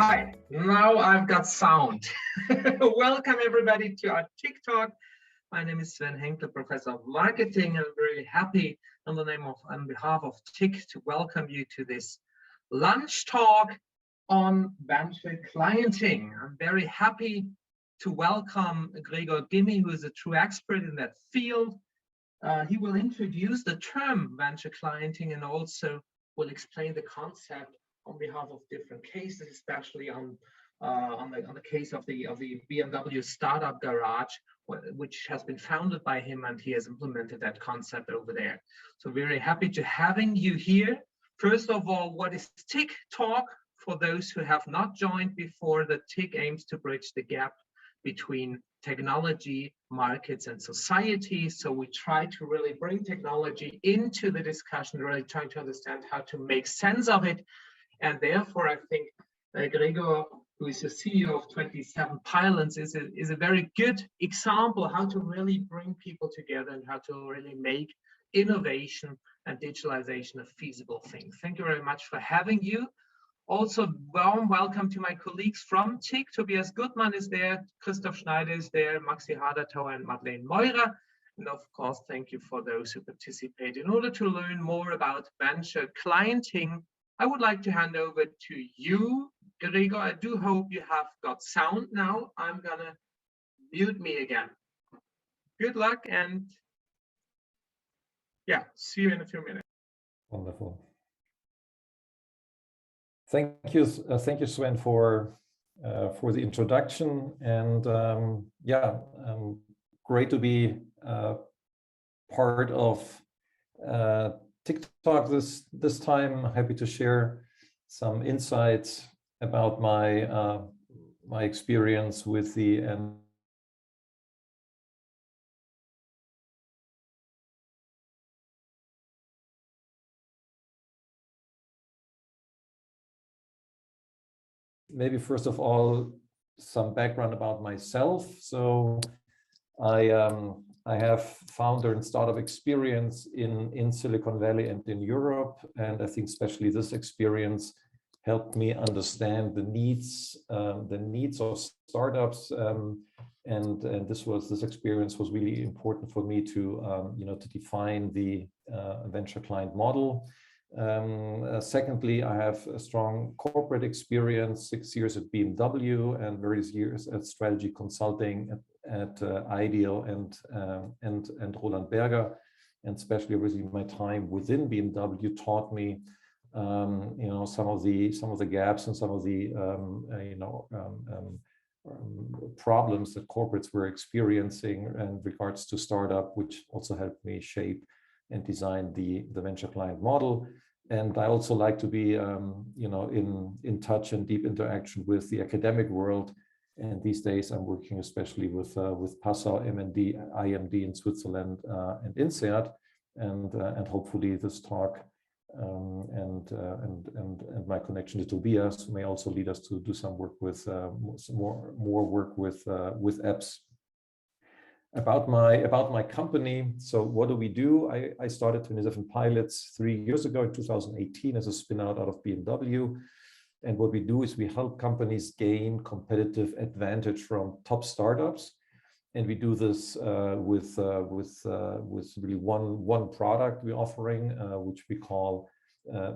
Hi, now I've got sound. Welcome everybody to our TICC.TALK. My name is Sven Henkel, Professor of Marketing, and I'm very happy on behalf of TICC to welcome you to this lunch talk on venture clienting. I'm very happy to welcome Gregor Gimmy, who is a true expert in that field. He will introduce the term venture clienting and also will explain the concept on behalf of different cases, especially on the case of the BMW startup garage, which has been founded by him, and he has implemented that concept over there. So very happy to having you here. First of all, what is TICC.TALK? For those who have not joined before, the TICC aims to bridge the gap between technology, markets, and society. So we try to really bring technology into the discussion, really trying to understand how to make sense of it. And therefore, I think Gregor, who is the CEO of 27 Pilots, is a very good example how to really bring people together and how to really make innovation and digitalization a feasible thing. Thank you very much for having you. Also, warm welcome to my colleagues from TICC. Tobias Gutmann is there, Christoph Schneider is there, Maxi Hadertauer and Madeleine Meurer. And of course, thank you for those who participate. In order to learn more about venture clienting, I would like to hand over to you, Gregor. I do hope you have got sound now. I'm gonna mute me again. Good luck, and yeah, see you in a few minutes. Wonderful. Thank you, Sven, for the introduction, and great to be part of TICC.TALK this time. Happy to share some insights about my experience with the maybe first of all some background about myself. So I have founder and startup experience in Silicon Valley and in Europe, and I think especially this experience helped me understand the needs of startups, and this experience was really important for me to to define the venture client model. Secondly, I have a strong corporate experience, 6 years at BMW and various years at strategy consulting at Ideal and Roland Berger, and especially really my time within BMW taught me some of the gaps and some of the problems that corporates were experiencing in regards to startup, which also helped me shape and design the venture client model. And I also like to be in touch and deep interaction with the academic world. And these days I'm working especially with Passau, MND, IMD in Switzerland, and INSEAD, and hopefully this talk and my connection to Tobias may also lead us to do some work with more work with apps. About my company. So what do we do? I started 27 Pilots 3 years ago in 2018 as a spin-out out of BMW. And what we do is we help companies gain competitive advantage from top startups. And we do this with really one product we're offering, which we call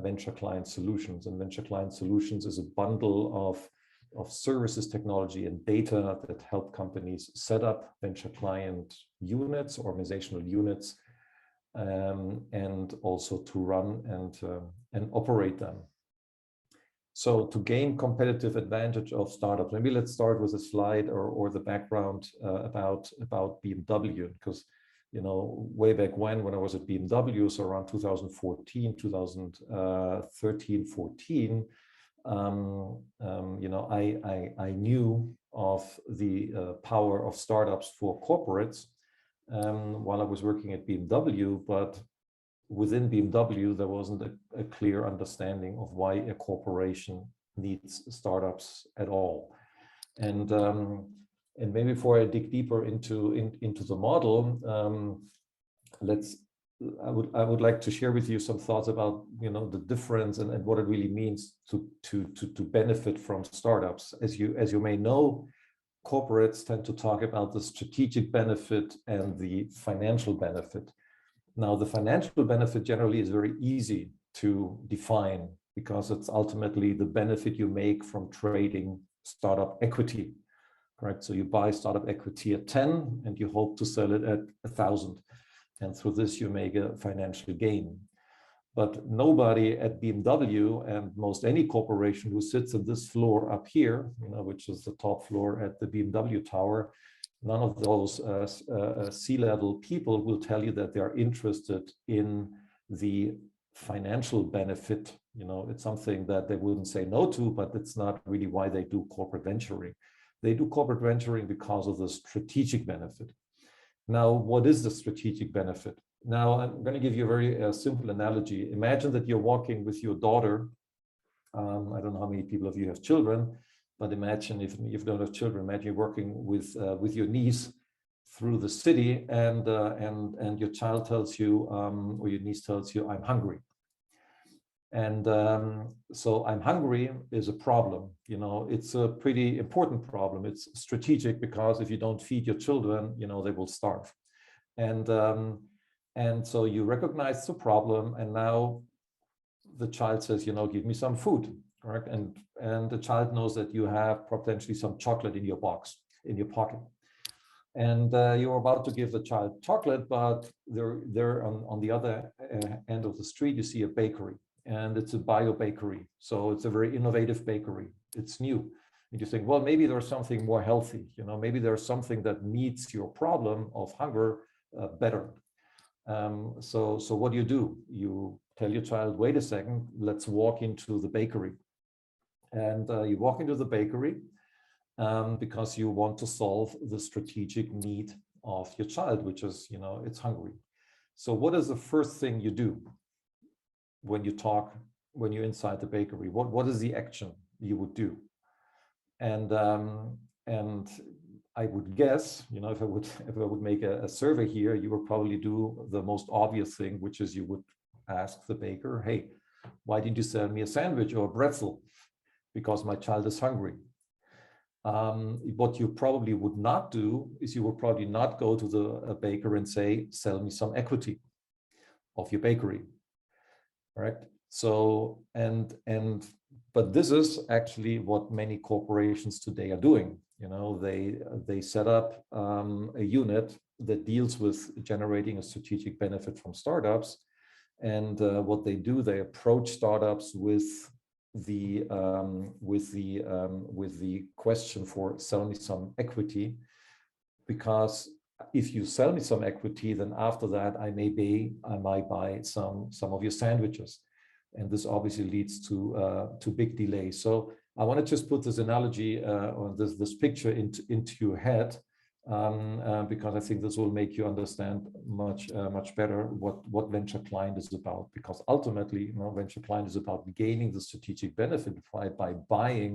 Venture Client Solutions. And Venture Client Solutions is a bundle of services, technology, and data that help companies set up venture client units, organizational units, and also to run and operate them. So to gain competitive advantage of startups, maybe let's start with a slide or the background about BMW, because way back when I was at BMW, so around 2014, 2013, 14. I knew of the power of startups for corporates while I was working at BMW, but within BMW there wasn't a clear understanding of why a corporation needs startups at all. And maybe before I dig deeper into the model, let's I would like to share with you some thoughts about, you know, the difference and what it really means to benefit from startups. As you may know, corporates tend to talk about the strategic benefit and the financial benefit. Now, the financial benefit generally is very easy to define because it's ultimately the benefit you make from trading startup equity, correct? So you buy startup equity at 10 and you hope to sell it at 1,000. And through this, you make a financial gain. But nobody at BMW and most any corporation who sits on this floor up here, you know, which is the top floor at the BMW tower, none of those C-level people will tell you that they're interested in the financial benefit. You know, it's something that they wouldn't say no to, but it's not really why they do corporate venturing. They do corporate venturing because of the strategic benefit. Now, what is the strategic benefit? Now, I'm going to give you a very simple analogy. Imagine that you're walking with your daughter. I don't know how many people of you have children, but imagine if you don't have children, imagine you're working with your niece through the city, and your child tells you, or your niece tells you, "I'm hungry." And so "I'm hungry" is a problem. You know, it's a pretty important problem. It's strategic because if you don't feed your children, you know, they will starve. And so you recognize the problem, and now the child says, you know, "Give me some food," correct? And the child knows that you have potentially some chocolate in your box, in your pocket. And you're about to give the child chocolate, but there on the other end of the street, you see a bakery. And it's a bio bakery. So it's a very innovative bakery. It's new. And you think, well, maybe there's something more healthy, you know, maybe there's something that meets your problem of hunger better. So what do? You tell your child, wait a second, let's walk into the bakery. And you walk into the bakery because you want to solve the strategic need of your child, which is, you know, it's hungry. So what is the first thing you do when you're inside the bakery? What is the action you would do? And I would guess, you know, if I would make a survey here, you would probably do the most obvious thing, which is you would ask the baker, "Hey, why didn't you sell me a sandwich or a pretzel?" "Because my child is hungry." What you probably would not do is you would probably not go to the baker and say, "Sell me some equity of your bakery." Right? So, but this is actually what many corporations today are doing. You know, they set up a unit that deals with generating a strategic benefit from startups. And what they do, they approach startups with the question for "sell me some equity," because if you sell me some equity, then after that I might buy some of your sandwiches, and this obviously leads to big delays. So I want to just put this analogy or this picture into your head, because I think this will make you understand much better what venture client is about. Because ultimately, you know, venture client is about gaining the strategic benefit by buying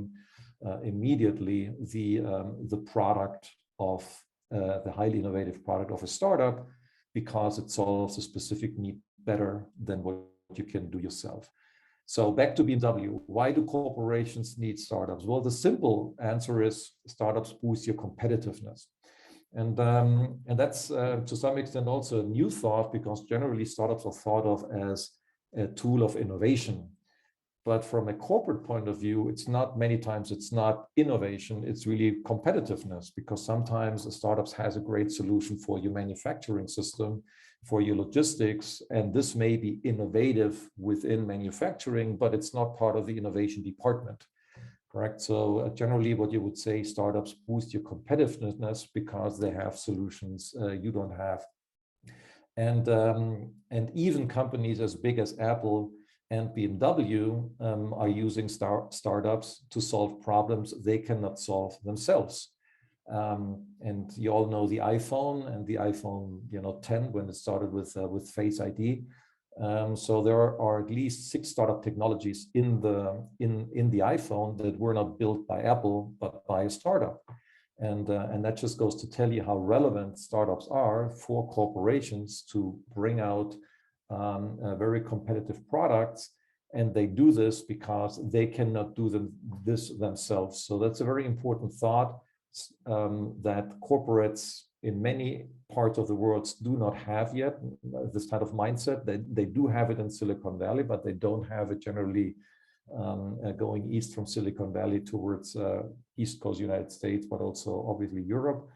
immediately the product of the highly innovative product of a startup, because it solves a specific need better than what you can do yourself. So back to BMW. Why do corporations need startups? Well, the simple answer is startups boost your competitiveness. And that's to some extent also a new thought, because generally startups are thought of as a tool of innovation. But from a corporate point of view, it's not innovation, it's really competitiveness, because sometimes a startup has a great solution for your manufacturing system, for your logistics, and this may be innovative within manufacturing, but it's not part of the innovation department. Correct. So generally what you would say, startups boost your competitiveness because they have solutions you don't have. And even companies as big as Apple and BMW are using startups to solve problems they cannot solve themselves. And you all know the iPhone and the iPhone 10 when it started with Face ID. So there are at least 6 startup technologies in the iPhone that were not built by Apple but by a startup, and that just goes to tell you how relevant startups are for corporations to bring out very competitive products, and they do this because they cannot do this themselves. So that's a very important thought, that corporates in many parts of the world do not have yet, this kind of mindset. They do have it in Silicon Valley, but they don't have it generally going east from Silicon Valley towards East Coast United States, but also obviously Europe.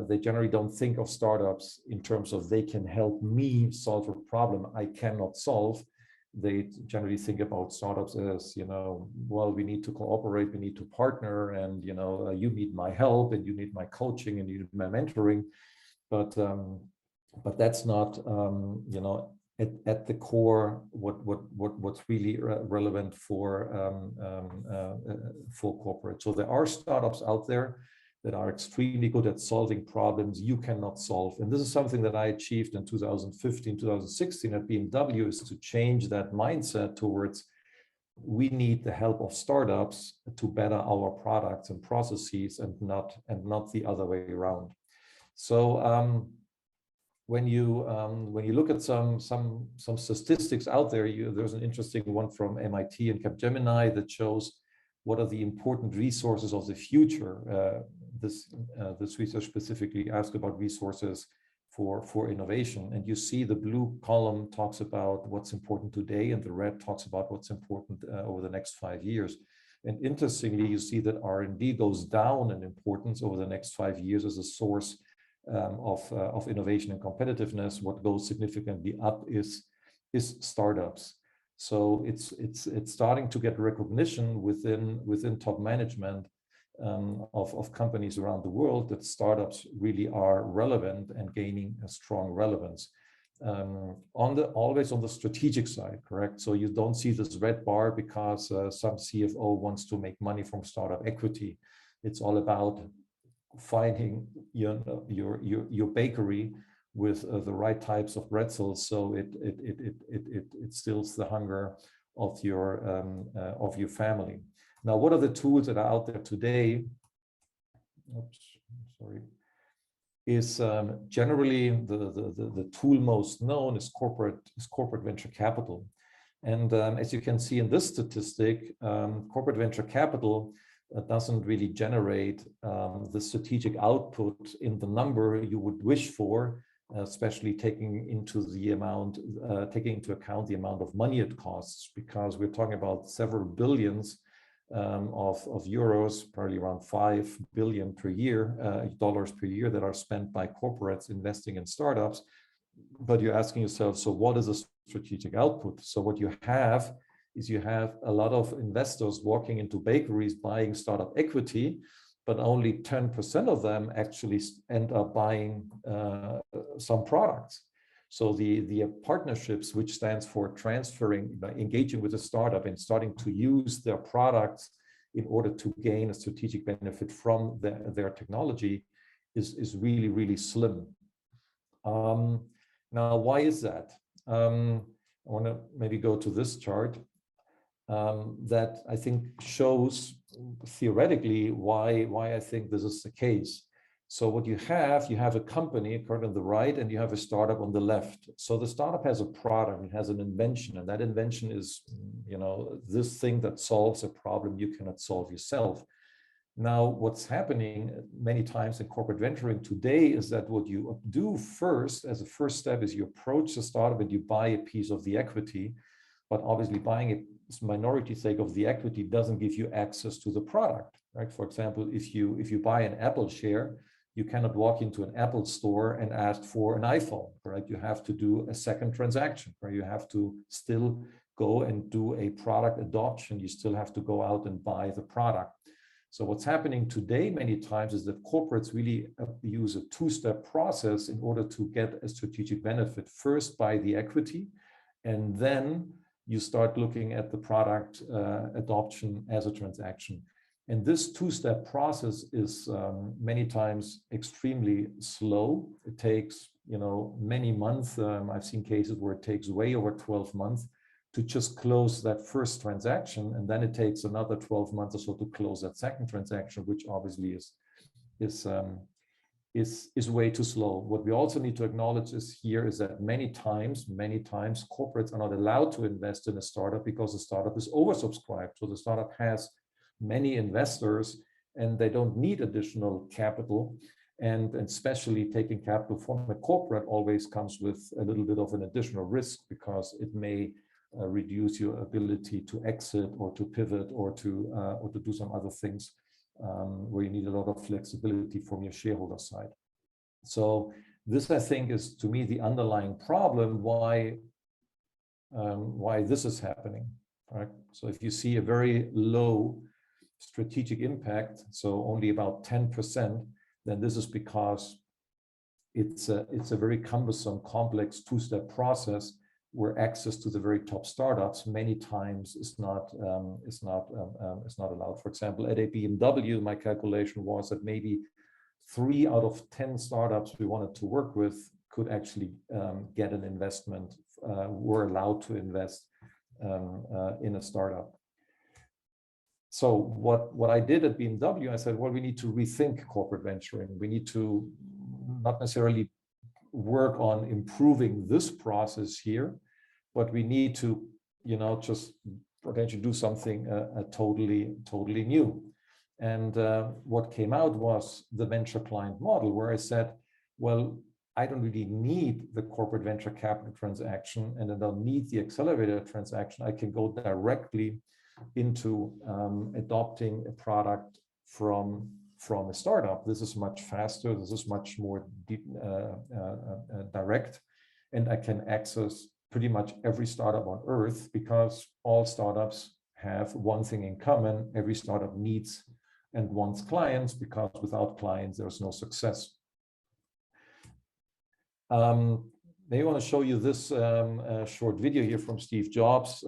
They generally don't think of startups in terms of they can help me solve a problem I cannot solve. They generally think about startups as, well, we need to cooperate, we need to partner, and you need my help, and you need my coaching, and you need my mentoring. But that's not at the core what's really relevant for corporate. So there are startups out there that are extremely good at solving problems you cannot solve. And this is something that I achieved in 2015, 2016 at BMW, is to change that mindset towards we need the help of startups to better our products and processes, and not the other way around. So when you look at some statistics out there, there's an interesting one from MIT and Capgemini that shows what are the important resources of the future. This research specifically asked about resources for innovation. And you see the blue column talks about what's important today, and the red talks about what's important over the next 5 years. And interestingly, you see that R&D goes down in importance over the next 5 years as a source of innovation and competitiveness. What goes significantly up is startups. So it's starting to get recognition within top management of companies around the world that startups really are relevant and gaining a strong relevance. Always on the strategic side, correct? So you don't see this red bar because some CFO wants to make money from startup equity. It's all about finding your bakery with the right types of pretzels, so it stills the hunger of your family. Now, what are the tools that are out there today? Is generally the tool most known is corporate venture capital. And as you can see in this statistic, corporate venture capital doesn't really generate the strategic output in the number you would wish for, especially taking into account the amount of money it costs, because we're talking about several billions of euros, probably around $5 billion per year, dollars per year, that are spent by corporates investing in startups. But you're asking yourself, so what is a strategic output? So what you have is you have a lot of investors walking into bakeries buying startup equity, but only 10% of them actually end up buying some products. So the partnerships, which stands for transferring, engaging with a startup and starting to use their products in order to gain a strategic benefit from their technology, is really, really slim. Now, why is that? I want to maybe go to this chart that I think shows theoretically why I think this is the case. So what you have a company currently on the right, and you have a startup on the left. So the startup has a product, it has an invention, and that invention is, this thing that solves a problem you cannot solve yourself. Now, what's happening many times in corporate venturing today is that what you do first, as a first step, is you approach the startup and you buy a piece of the equity, but obviously buying a minority stake of the equity doesn't give you access to the product, right? For example, if you buy an Apple share, you cannot walk into an Apple store and ask for an iPhone, right? You have to do a second transaction, right? You have to still go and do a product adoption. You still have to go out and buy the product. So what's happening today many times is that corporates really use a two-step process in order to get a strategic benefit. First, buy the equity, and then you start looking at the product adoption as a transaction. And this two-step process is many times extremely slow. It takes, many months. I've seen cases where it takes way over 12 months to just close that first transaction, and then it takes another 12 months or so to close that second transaction, which obviously is is way too slow. What we also need to acknowledge is that many times corporates are not allowed to invest in a startup because the startup is oversubscribed. So the startup has many investors and they don't need additional capital. And especially taking capital from a corporate always comes with a little bit of an additional risk, because it may reduce your ability to exit or to pivot or to do some other things where you need a lot of flexibility from your shareholder side. So this, I think, is to me the underlying problem why this is happening. Right? So if you see a very low strategic impact, so only about 10%, then this is because it's a very cumbersome, complex two-step process where access to the very top startups many times is not allowed. For example, at a BMW, my calculation was that maybe 3 out of 10 startups we wanted to work with could actually get an investment, were allowed to invest in a startup. So what I did at BMW, I said, well, we need to rethink corporate venturing. We need to not necessarily work on improving this process here, but we need to, just potentially do something totally new. And what came out was the venture client model, where I said, well, I don't really need the corporate venture capital transaction, and I don't need the accelerator transaction. I can go directly into adopting a product from a startup. This is much faster. This is much more direct, and I can access pretty much every startup on earth, because all startups have one thing in common. Every startup needs and wants clients, because without clients, there's no success. Maybe I want to show you this short video here from Steve Jobs,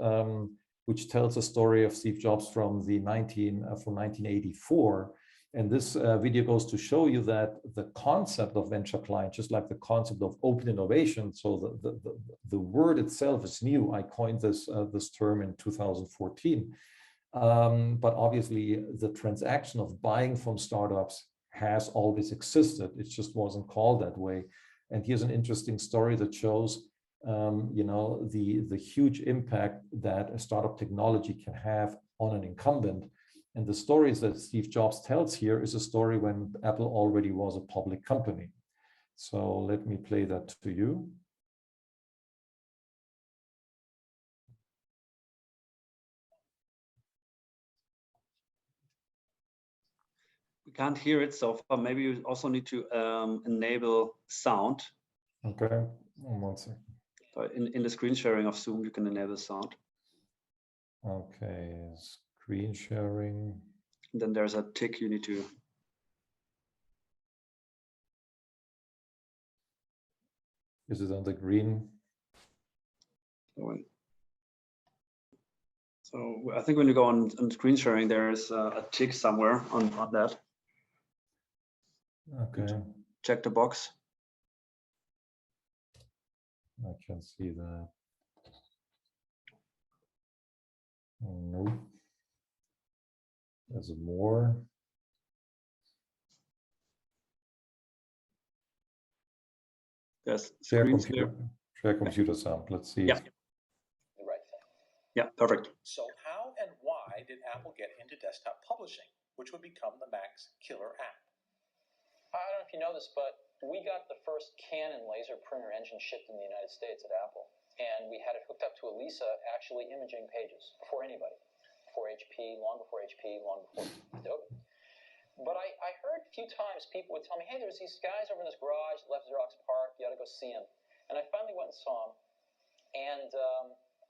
which tells a story of Steve Jobs from 1984. And this video goes to show you that the concept of venture client, just like the concept of open innovation, so the word itself is new. I coined this term in 2014. But obviously, the transaction of buying from startups has always existed. It just wasn't called that way. And here's an interesting story that shows the huge impact that a startup technology can have on an incumbent. And the stories that Steve Jobs tells here is a story when Apple already was a public company. So let me play that to you. We can't hear it so far. Maybe you also need to enable sound. Okay, 1 second. In the screen sharing of Zoom, you can enable sound. Okay, screen sharing. And then there's a tick you need to. Is it on the green? So I think when you go on screen sharing, there's a tick somewhere on that. Okay. Check the box. I can see that. Nope. There's more. There's share computer sound. Let's see. Yeah. The right thing. Yeah, perfect. So how and why did Apple get into desktop publishing, which would become the Mac's killer app? I don't know if you know this, but we got the first Canon laser printer engine shipped in the United States at Apple. And we had it hooked up to a Lisa actually imaging pages before anybody, before HP, long before HP, long before Adobe. But I heard a few times people would tell me, hey, there's these guys over in this garage, left Xerox Park, you ought to go see them. And I finally went and saw them, and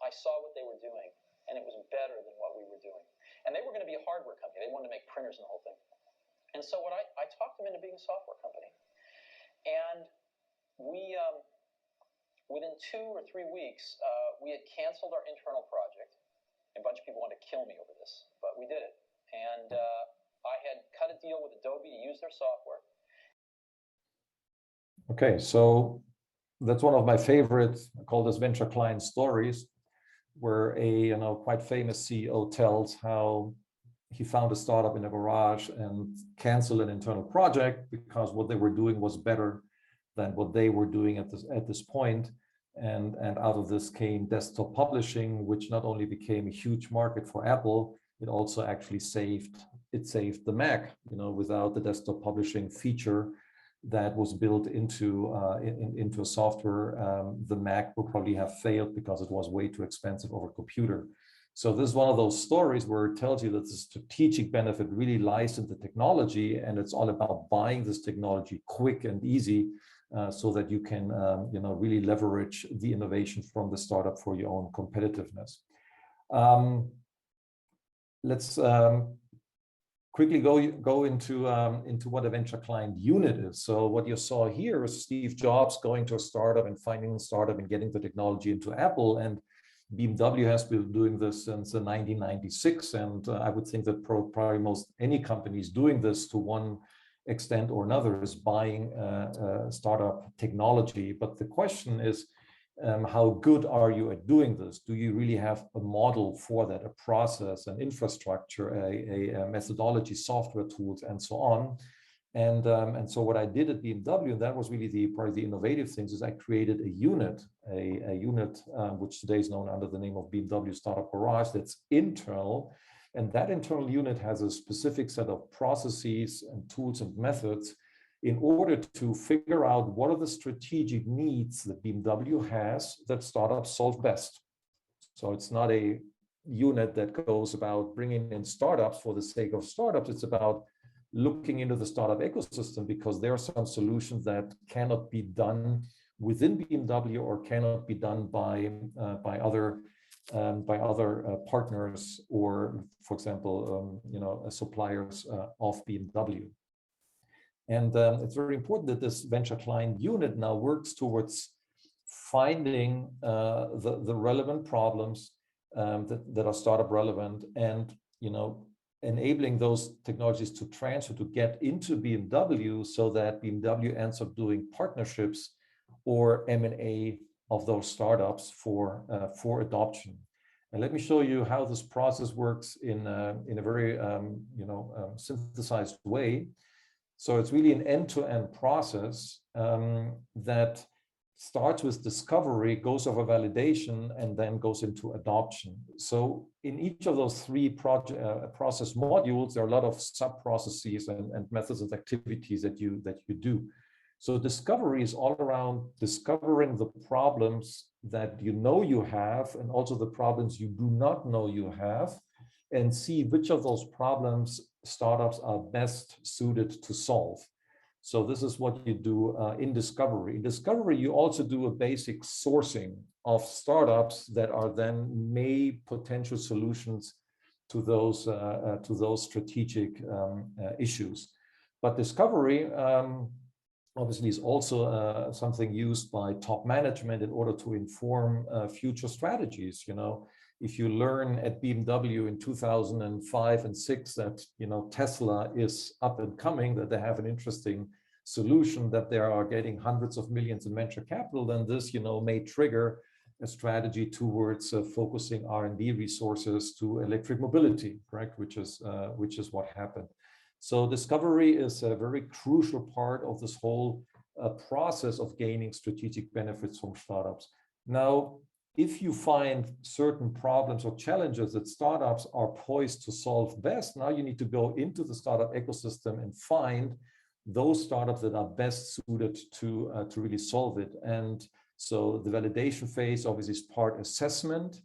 I saw what they were doing, and it was better than what we were doing. And they were going to be a hardware company. They wanted to make printers and the whole thing. And so I talked them into being a software company. And we, within 2 or 3 weeks, we had canceled our internal project. A bunch of people wanted to kill me over this, but we did it. And I had cut a deal with Adobe to use their software. Okay, so that's one of my favorite, I call this venture client stories, where a quite famous CEO tells how he found a startup in a garage and canceled an internal project because what they were doing was better than what they were doing at this point. And out of this came desktop publishing, which not only became a huge market for Apple, it also actually saved the Mac. Without the desktop publishing feature that was built into a software, the Mac would probably have failed because it was way too expensive over a computer. So this is one of those stories where it tells you that the strategic benefit really lies in the technology, and it's all about buying this technology quick and easy, so that you can really leverage the innovation from the startup for your own competitiveness. Let's quickly go into what a venture client unit is. So what you saw here is Steve Jobs going to a startup and finding a startup and getting the technology into Apple. And BMW has been doing this since 1996, and I would think that probably most any company is doing this to one extent or another, is buying startup technology. But the question is, how good are you at doing this? Do you really have a model for that, a process, an infrastructure, a methodology, software tools, and so on? And so what I did at BMW, and that was really part of the innovative things, is I created a unit, which today is known under the name of BMW Startup Garage, that's internal. And that internal unit has a specific set of processes and tools and methods in order to figure out what are the strategic needs that BMW has that startups solve best. So it's not a unit that goes about bringing in startups for the sake of startups. It's about looking into the startup ecosystem, because there are some solutions that cannot be done within BMW or cannot be done by other partners, or, for example, suppliers of BMW. And it's very important that this venture client unit now works towards finding the relevant problems that are startup relevant, and enabling those technologies to transfer, to get into BMW, so that BMW ends up doing partnerships or M&A of those startups for adoption. And let me show you how this process works in a very synthesized way. So it's really an end-to-end process that starts with discovery, goes over validation, and then goes into adoption. So in each of those three process modules, there are a lot of sub-processes and methods and activities that you do. So discovery is all around discovering the problems that you have, and also the problems you do not know you have, and see which of those problems startups are best suited to solve. So this is what you do in discovery. In discovery, you also do a basic sourcing of startups that are then potential solutions to those strategic issues. But discovery obviously is also something used by top management in order to inform future strategies. If you learn at BMW in 2005 and 6 that Tesla is up and coming, that they have an interesting solution, that they are getting hundreds of millions in venture capital, then this may trigger a strategy towards focusing R&D resources to electric mobility, correct? Which is what happened. So discovery is a very crucial part of this whole process of gaining strategic benefits from startups. Now, if you find certain problems or challenges that startups are poised to solve best, now you need to go into the startup ecosystem and find those startups that are best suited to really solve it. And so the validation phase obviously is part assessment,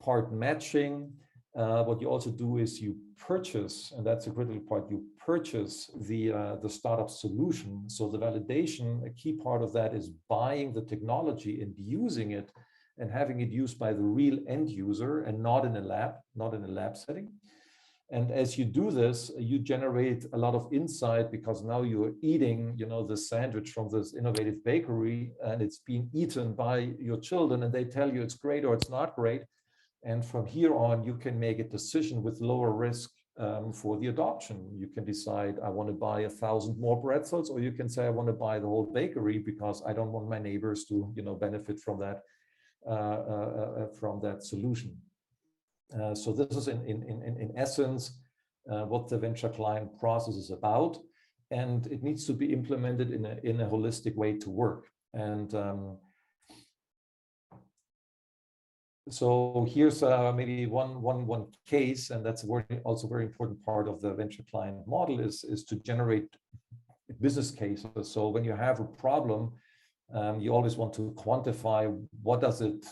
part matching. What you also do is you purchase, and that's a critical part, you purchase the startup solution. So the validation, a key part of that is buying the technology and using it, and having it used by the real end user, and not in a lab setting. And as you do this, you generate a lot of insight, because now you're eating, the sandwich from this innovative bakery, and it's being eaten by your children, and they tell you it's great or it's not great. And from here on, you can make a decision with lower risk for the adoption. You can decide, I want to buy 1,000 more pretzels, or you can say, I want to buy the whole bakery because I don't want my neighbors to, benefit from that solution. So this is in essence what the venture client process is about, and it needs to be implemented in a holistic way to work. And so here's maybe one case, and that's also very important part of the venture client model is to generate business cases. So when you have a problem, you always want to quantify what does it,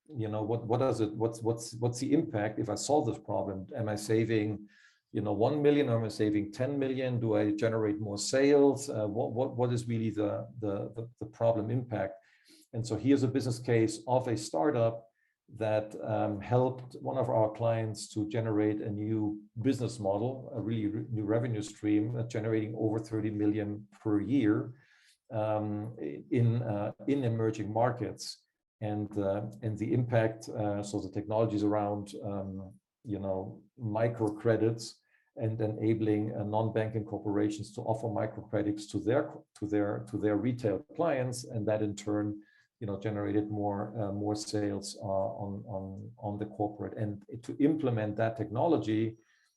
what's the impact if I solve this problem? Am I saving 1 million, or am I saving 10 million? Do I generate more sales? What is really the problem impact? And so here's a business case of a startup that helped one of our clients to generate a new business model, a really new revenue stream, generating over 30 million per year in emerging markets. And the impact, so the technologies around microcredits and enabling non-banking corporations to offer microcredits to their retail clients, and that in turn generated more sales on the corporate. And to implement that technology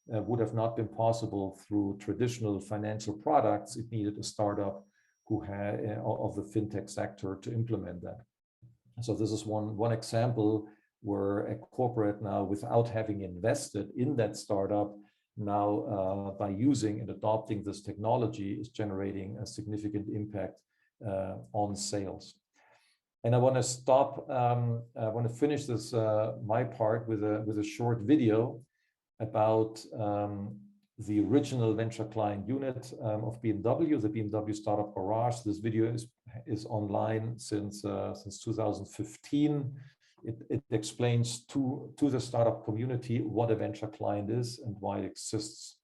would have not been possible through traditional financial products. It needed a startup who had of the fintech sector to implement that. So this is one example where a corporate now, without having invested in that startup, now by using and adopting this technology, is generating a significant impact on sales. And I want to stop. I want to finish this my part with a short video about the original venture client unit of BMW, the BMW Startup Garage. This video is online since 2015. It explains to the startup community what a venture client is and why it exists.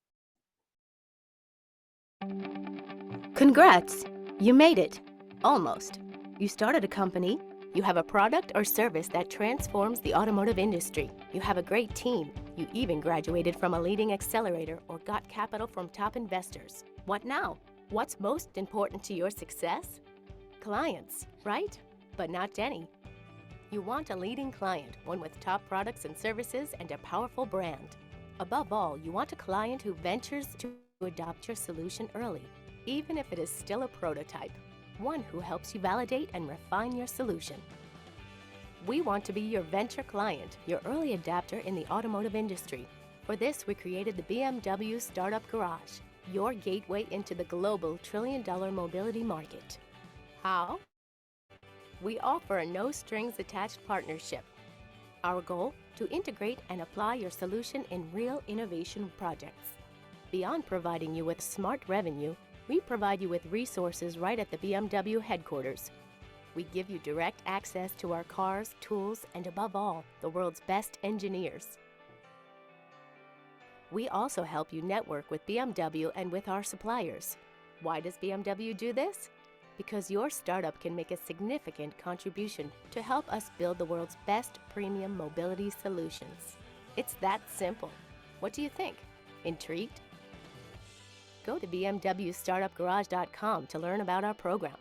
Congrats! You made it. Almost. You started a company, you have a product or service that transforms the automotive industry. You have a great team. You even graduated from a leading accelerator or got capital from top investors. What now? What's most important to your success? Clients, right? But not any. You want a leading client, one with top products and services and a powerful brand. Above all, you want a client who ventures to adopt your solution early, even if it is still a prototype. One who helps you validate and refine your solution. We want to be your venture client, your early adapter in the automotive industry. For this, we created the BMW Startup Garage, your gateway into the global trillion-dollar mobility market. How? We offer a no-strings-attached partnership. Our goal? To integrate and apply your solution in real innovation projects. Beyond providing you with smart revenue, we provide you with resources right at the BMW headquarters. We give you direct access to our cars, tools, and above all, the world's best engineers. We also help you network with BMW and with our suppliers. Why does BMW do this? Because your startup can make a significant contribution to help us build the world's best premium mobility solutions. It's that simple. What do you think? Intrigued? Go to bmwstartupgarage.com to learn about our program.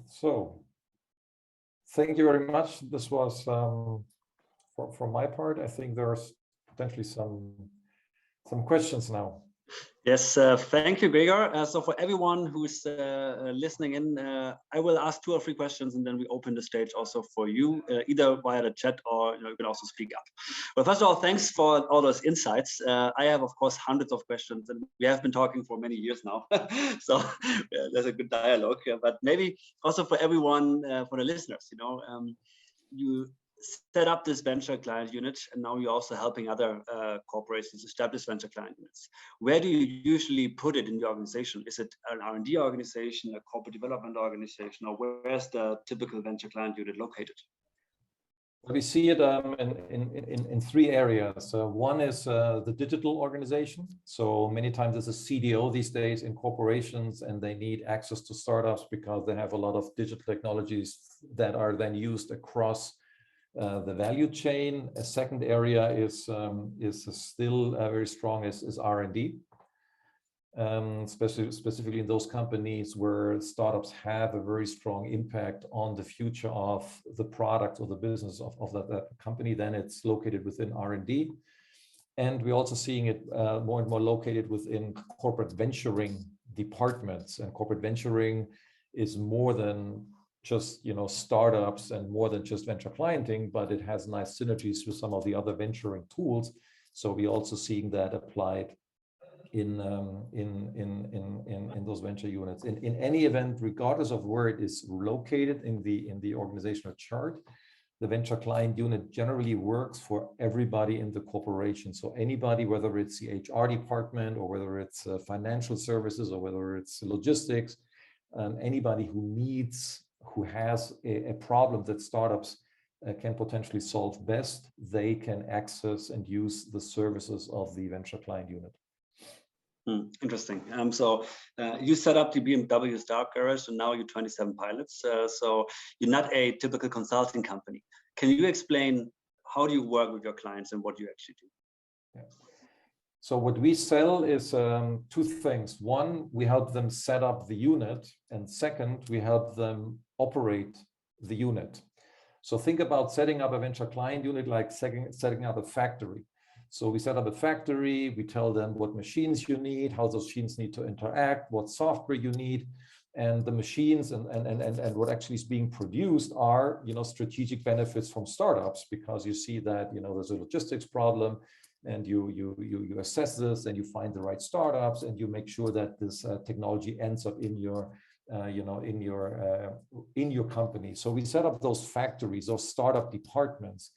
So, thank you very much. This was from my part. I think there's potentially some questions now. Yes, thank you, Gregor. So for everyone who's listening in, I will ask 2 or 3 questions, and then we open the stage also for you, either via the chat or you can also speak up. But first of all, thanks for all those insights. I have, of course, hundreds of questions, and we have been talking for many years now, so there's a good dialogue here. But maybe also for everyone, for the listeners, you set up this venture client unit, and now you're also helping other corporations establish venture client units. Where do you usually put it in the organization? Is it an R&D organization, a corporate development organization, or where's the typical venture client unit located? We see it in 3 areas. One is the digital organization. So many times it's a CDO these days in corporations, and they need access to startups because they have a lot of digital technologies that are then used across the value chain. A second area is still very strong is R&D. specifically in those companies where startups have a very strong impact on the future of the product or the business of that company, then it's located within R&D. And we're also seeing it more and more located within corporate venturing departments. And corporate venturing is more than just, you know, startups and more than just venture clienting, but it has nice synergies with some of the other venturing tools. So we're also seeing that applied in those venture units. In any event, regardless of where it is located in the organizational chart, the venture client unit generally works for everybody in the corporation. So anybody, whether it's the HR department or whether it's financial services or whether it's logistics, anybody who has a problem that startups can potentially solve best, they can access and use the services of the venture client unit. Interesting. So you set up the BMW Startup Garage, and now you're 27 pilots. So you're not a typical consulting company. Can you explain how do you work with your clients and what you actually do? Yeah. So what we sell is two things. One, we help them set up the unit, and second, we help them operate the unit. So think about setting up a venture client unit like setting up a factory. So we set up a factory, we tell them what machines you need, how those machines need to interact, what software you need, and the machines and what actually is being produced are, you know, strategic benefits from startups, because you see that, you know, there's a logistics problem, and you assess this and you find the right startups and you make sure that this technology ends up in your in your company. So we set up those factories, those startup departments.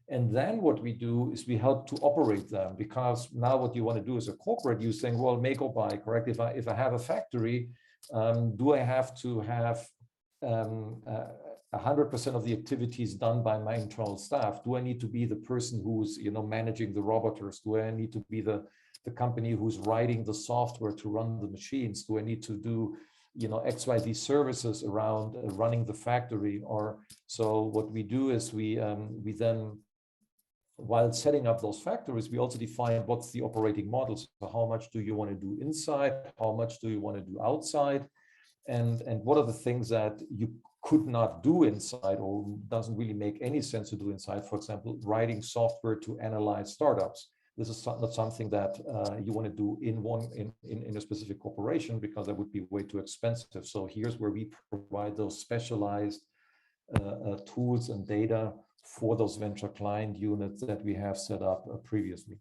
And then what we do is we help to operate them, because now what you want to do as a corporate, you're saying, well, make or buy, correct? If I have a factory, do I have to have 100% of the activities done by my internal staff? Do I need to be the person who's, you know, managing the roboters? Do I need to be the company who's writing the software to run the machines? Do I need to do, you know, XYZ services around running the factory? Or so what we do is we then, while setting up those factories, we also define what's the operating model. So how much do you want to do inside? How much do you want to do outside? And what are the things that you could not do inside or doesn't really make any sense to do inside? For example, writing software to analyze startups. This is not something that you want to do in a specific corporation, because that would be way too expensive. So here's where we provide those specialized tools and data for those venture client units that we have set up previously.